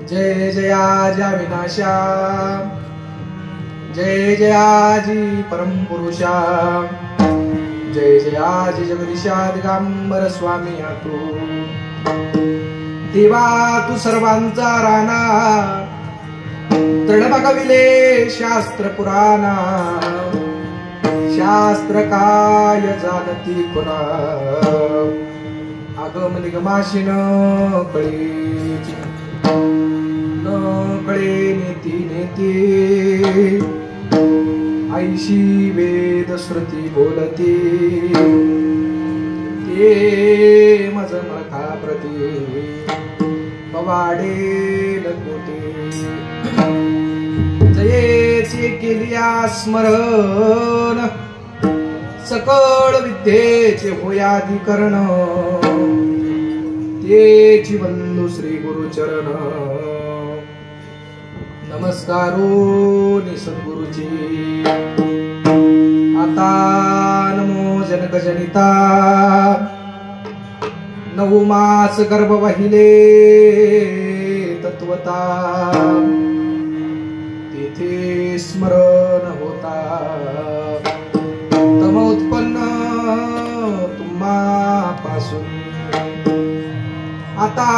जय जयाजा विनाशा, जय जयाजी परम पुरुषा, जय जयाजी जगदीशा दिगंबर स्वामी तू देवा, तू सर्वांचा राणा, तृण बघविले शास्त्र पुराणा, शास्त्र काय जाणती कुणा, आगम निगमाशी न कळेची, न कळे नीती नेती, ऐशी वेद श्रुती बोलती, ते मज मखा प्रती पवाडे लकोटे, जयेचे केलिया स्मरण, सकळ विद्येचे होयाधिकरण, तेची बंधू श्री गुरुचरण, नमस्कारो निसद्गुरुजी, आता नमो जनक जनिता, 9 मास गर्भ वहिले तत्वता, तेथे स्मरण होता, तम उत्पन्न तुम्हा पासून, आता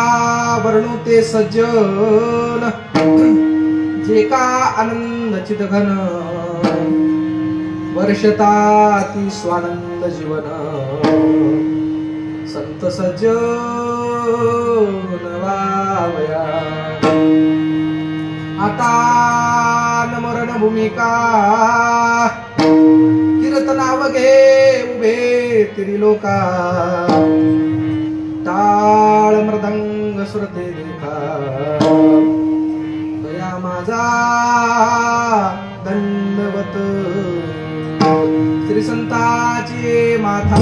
वर्णू ते सज्जन, जे का आनंद चितघन, वर्षता ती स्वानंद जीवन, संत सज्जन वावया, आता नमरण भूमिका, कीर्तनाव घे उभे त्रिलोका, टाळ मृदंग श्रुते देखा, दया माझा दंडवत, श्री संताची माथा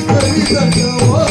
करी दंडवत